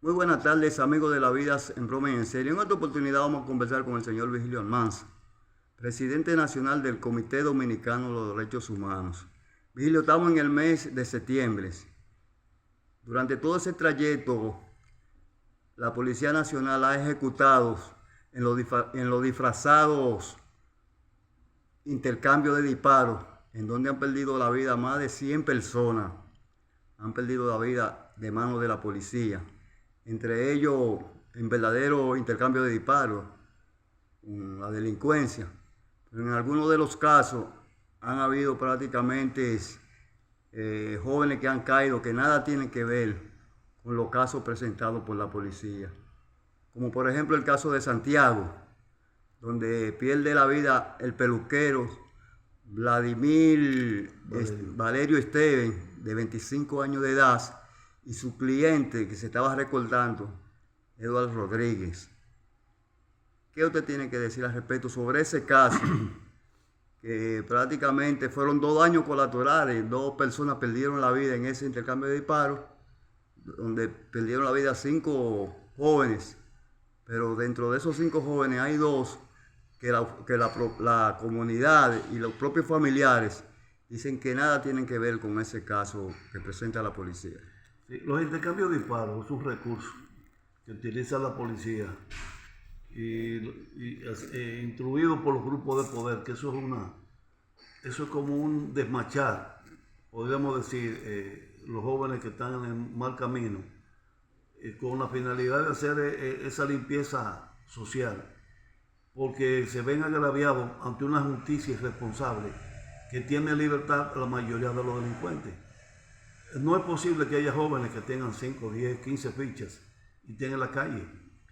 Muy buenas tardes, amigos de la vida en broma y en serio. En esta oportunidad vamos a conversar con el señor Vigilio Almanza, presidente nacional del Comité Dominicano de los Derechos Humanos. Vigilio, estamos en el mes de septiembre. Durante todo ese trayecto, la Policía Nacional ha ejecutado en los disfrazados intercambios de disparos, en donde han perdido la vida más de 100 personas. Han perdido la vida de manos de la policía. Entre ellos, en verdadero intercambio de disparos, la delincuencia. Pero en algunos de los casos han habido prácticamente jóvenes que han caído que nada tienen que ver con los casos presentados por la policía. Como por ejemplo el caso de Santiago, donde pierde la vida el peluquero Valerio Esteven, de 25 años de edad, y su cliente que se estaba recordando, Eduardo Rodríguez. ¿Qué usted tiene que decir al respecto sobre ese caso? Que prácticamente fueron 2 daños colaterales, 2 personas perdieron la vida en ese intercambio de disparos, donde perdieron la vida 5 jóvenes, pero dentro de esos 5 jóvenes hay 2 que la comunidad y los propios familiares dicen que nada tienen que ver con ese caso que presenta la policía. Sí, los intercambios de disparos es un recurso que utiliza la policía instruido por los grupos de poder, que eso es como un desmachar, podríamos decir, los jóvenes que están en el mal camino, con la finalidad de hacer esa limpieza social, porque se ven agraviados ante una justicia irresponsable que tiene libertad la mayoría de los delincuentes. No es posible que haya jóvenes que tengan 5, 10, 15 fichas y estén en la calle.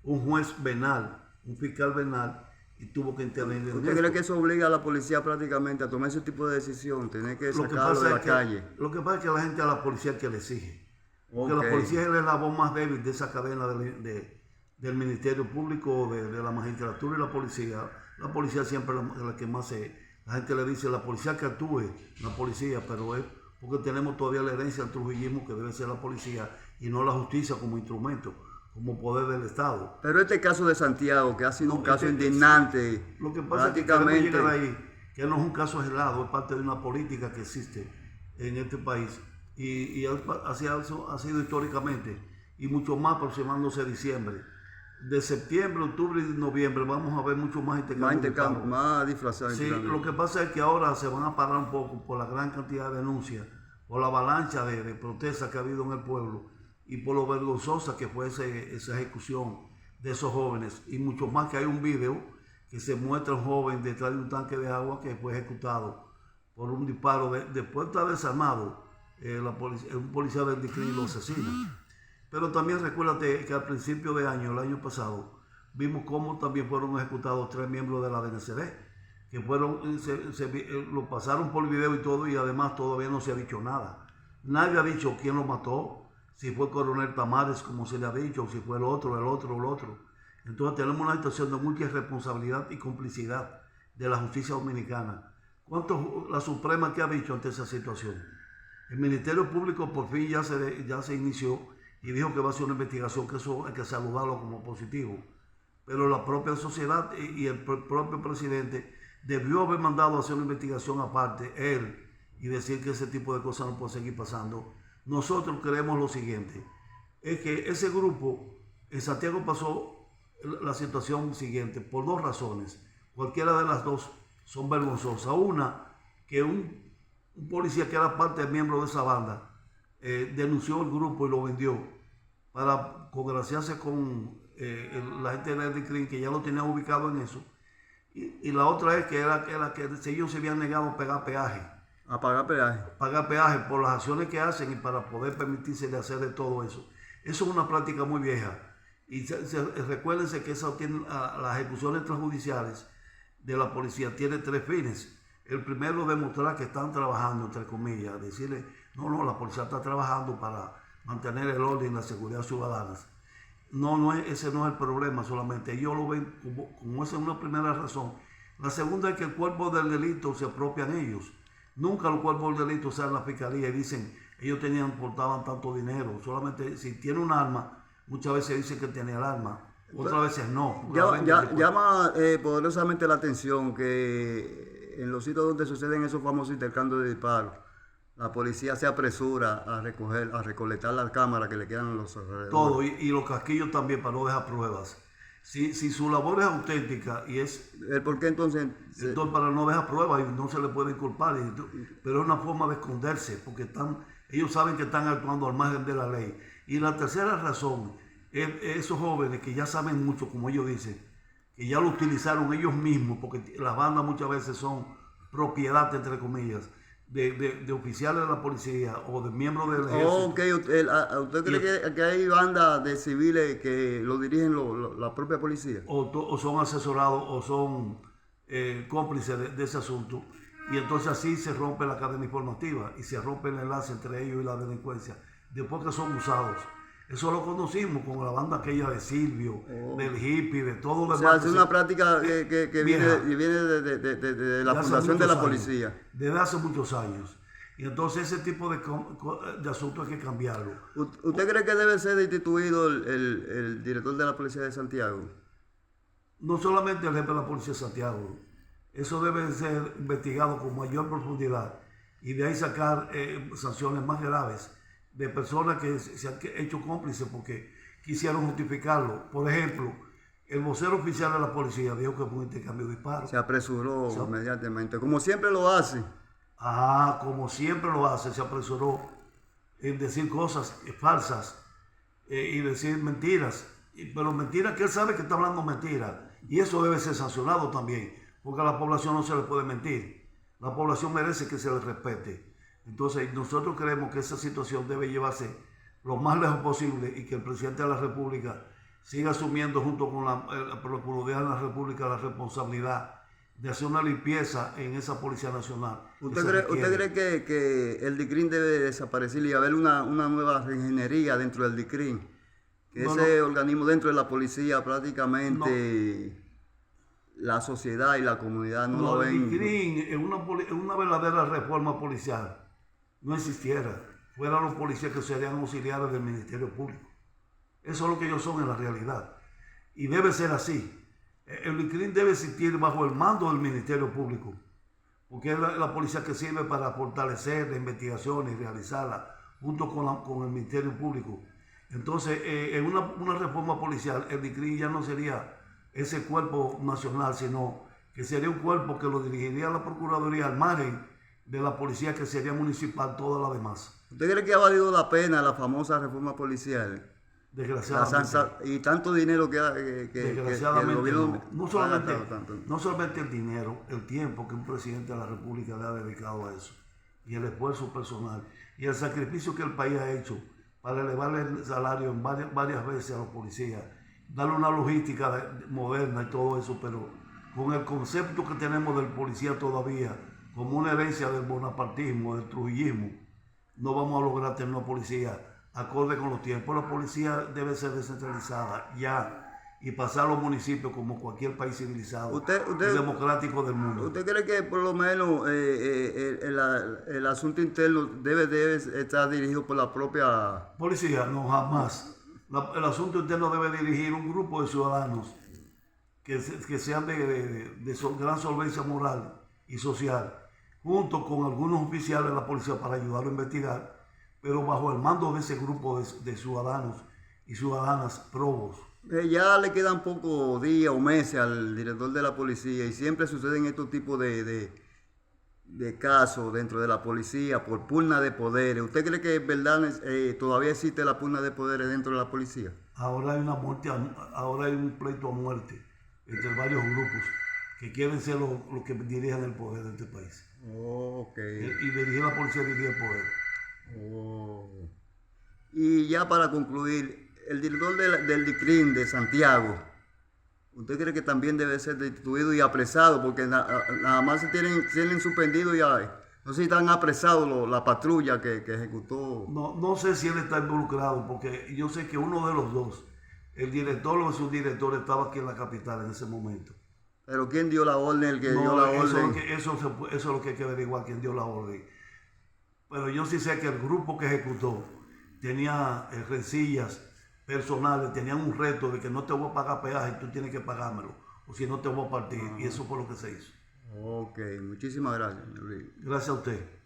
Un juez venal, un fiscal venal, y tuvo que intervenir. ¿Usted cree que eso obliga a la policía prácticamente a tomar ese tipo de decisión, tener que sacarlo de la calle? Lo que pasa es que la gente a la policía que le exige. Porque la policía es el eslabón más débil de esa cadena del Ministerio Público, de la magistratura y la policía. La policía siempre es la que más la gente le dice, la policía que actúe, la policía, pero es porque tenemos todavía la herencia del trujillismo que debe ser la policía y no la justicia como instrumento, como poder del Estado. Pero este caso de Santiago, que ha sido un caso indignante, lo que pasa prácticamente, es que queremos llegar ahí, que no es un caso aislado, es parte de una política que existe en este país y así ha sido históricamente y mucho más aproximándose a diciembre. De septiembre, octubre y noviembre vamos a ver mucho más intercambio, más disfrazado. Sí, lo que pasa es que ahora se van a parar un poco por la gran cantidad de denuncias, por la avalancha de protestas que ha habido en el pueblo y por lo vergonzosa que fue esa ejecución de esos jóvenes, y mucho más que hay un video que se muestra un joven detrás de un tanque de agua que fue ejecutado por un disparo, después de estar desarmado, un policía del DICRIN lo asesina. Pero también recuérdate que al principio de año, el año pasado, vimos cómo también fueron ejecutados 3 miembros de la DNCD, que lo pasaron por video y todo, y además todavía no se ha dicho nada. Nadie ha dicho quién lo mató, si fue el coronel Tamares, como se le ha dicho, o si fue el otro. Entonces tenemos una situación de mucha irresponsabilidad y complicidad de la justicia dominicana. ¿Cuánto la Suprema qué ha dicho ante esa situación? El Ministerio Público por fin ya se inició y dijo que va a hacer una investigación, que eso hay que saludarlo como positivo. Pero la propia sociedad y el propio presidente debió haber mandado a hacer una investigación aparte, él, y decir que ese tipo de cosas no puede seguir pasando. Nosotros creemos lo siguiente, es que ese grupo en Santiago pasó la situación siguiente, por 2 razones. Cualquiera de las 2 son vergonzosas. Una, que un policía que era parte del miembro de esa banda denunció el grupo y lo vendió para congraciarse con la gente de DICRIN, que ya lo tenía ubicado en eso. Y la otra es que ellos se habían negado a pagar peaje. A pagar peaje. Pagar peaje por las acciones que hacen y para poder permitirse de hacer de todo eso. Eso es una práctica muy vieja. Y recuérdense que las ejecuciones extrajudiciales de la policía tiene 3 fines. El primero, demostrar que están trabajando, entre comillas, decirle, no, la policía está trabajando para mantener el orden y la seguridad ciudadana. Ese no es el problema solamente. Ellos lo ven como esa es una primera razón. La segunda es que el cuerpo del delito se apropian ellos. Nunca los cuerpos del delito salen a la fiscalía y dicen, ellos portaban tanto dinero. Solamente si tiene un arma, muchas veces dicen que tenía el arma, otras veces no. porque la venden después. Llama poderosamente la atención que en los sitios donde suceden esos famosos intercambios de disparos, la policía se apresura a recolectar las cámaras que le quedan en los alrededores. Todo, y los casquillos también para no dejar pruebas. Si su labor es auténtica y es... ¿Por qué entonces? Entonces, para no dejar pruebas y no se le puede inculpar, pero es una forma de esconderse, porque ellos saben que están actuando al margen de la ley. Y la tercera razón es esos jóvenes que ya saben mucho, como ellos dicen, que ya lo utilizaron ellos mismos, porque las bandas muchas veces son propiedad, entre comillas, de oficiales de la policía o de miembros del ejército. Ok, ¿usted cree que hay bandas de civiles que lo dirigen la propia policía? O son asesorados o son cómplices de ese asunto, y entonces así se rompe la cadena informativa y se rompe el enlace entre ellos y la delincuencia después que son usados. Eso lo conocimos con la banda aquella de Silvio, del hippie, de todo lo O demás. sea, es una práctica que viene de la fundación de la policía. Desde hace muchos años. Y entonces ese tipo de asuntos hay que cambiarlo. ¿Usted cree que debe ser destituido el director de la policía de Santiago? No solamente el jefe de la policía de Santiago, eso debe ser investigado con mayor profundidad y de ahí sacar sanciones más graves de personas que se han hecho cómplices porque quisieron justificarlo. Por ejemplo, el vocero oficial de la policía dijo que fue un intercambio de disparos. Se apresuró inmediatamente, como siempre lo hace. Como siempre lo hace, se apresuró en decir cosas falsas y decir mentiras. Pero mentiras que él sabe que está hablando mentiras. Y eso debe ser sancionado también, porque a la población no se le puede mentir. La población merece que se le respete. Entonces nosotros creemos que esa situación debe llevarse lo más lejos posible y que el presidente de la República siga asumiendo junto con la Procuraduría de la República la responsabilidad de hacer una limpieza en esa Policía Nacional. ¿Usted cree que el DICRIN debe desaparecer y haber una nueva ingeniería dentro del DICRIN? Que ese organismo dentro de la policía prácticamente la sociedad y la comunidad no lo ven. El DICRIN es una verdadera reforma policial. No existiera, fueran los policías que serían auxiliares del Ministerio Público. Eso es lo que ellos son en la realidad. Y debe ser así. El DICRIN debe existir bajo el mando del Ministerio Público, porque es la policía que sirve para fortalecer la investigación y realizarla junto con el Ministerio Público. Entonces, en una reforma policial, el DICRIN ya no sería ese cuerpo nacional, sino que sería un cuerpo que lo dirigiría la Procuraduría al margen de la policía que sería municipal, toda la demás. ¿Usted cree que ha valido la pena la famosa reforma policial? Desgraciadamente. Y tanto dinero que desgraciadamente el gobierno no solamente el dinero, el tiempo que un presidente de la República le ha dedicado a eso, y el esfuerzo personal, y el sacrificio que el país ha hecho para elevarle el salario en varias veces a los policías, darle una logística moderna y todo eso, pero con el concepto que tenemos del policía todavía, como una herencia del bonapartismo, del trujillismo, no vamos a lograr tener una policía acorde con los tiempos. La policía debe ser descentralizada ya y pasar a los municipios como cualquier país civilizado y democrático del mundo. ¿Usted cree que por lo menos el asunto interno debe estar dirigido por la propia policía? No, jamás. El asunto interno debe dirigir un grupo de ciudadanos que sean de gran solvencia moral y social, junto con algunos oficiales de la policía para ayudarlo a investigar, pero bajo el mando de ese grupo de ciudadanos y ciudadanas probos. Ya le quedan pocos días o meses al director de la policía y siempre suceden estos tipos de casos dentro de la policía por pugna de poderes. ¿Usted cree que en verdad todavía existe la pugna de poderes dentro de la policía? Ahora hay una muerte, ahora hay un pleito a muerte entre varios grupos que quieren ser los que dirijan el poder de este país. Okay. Y dirigir la policía dirige el poder. Y ya para concluir, el director del DICRIN de Santiago, ¿usted cree que también debe ser destituido y apresado? Porque nada más se tienen suspendido y no sé si están apresados la patrulla que ejecutó. No sé si él está involucrado, porque yo sé que uno de los dos, el director o el subdirector, estaba aquí en la capital en ese momento. ¿Pero quién dio la orden? El que dio la orden. Eso es lo que hay que averiguar, quién dio la orden. Pero yo sí sé que el grupo que ejecutó tenía rencillas personales tenían un reto de que no te voy a pagar peaje, tú tienes que pagármelo, o si no te voy a partir, y eso fue lo que se hizo. Ok, muchísimas gracias, señor Luis. Gracias a usted.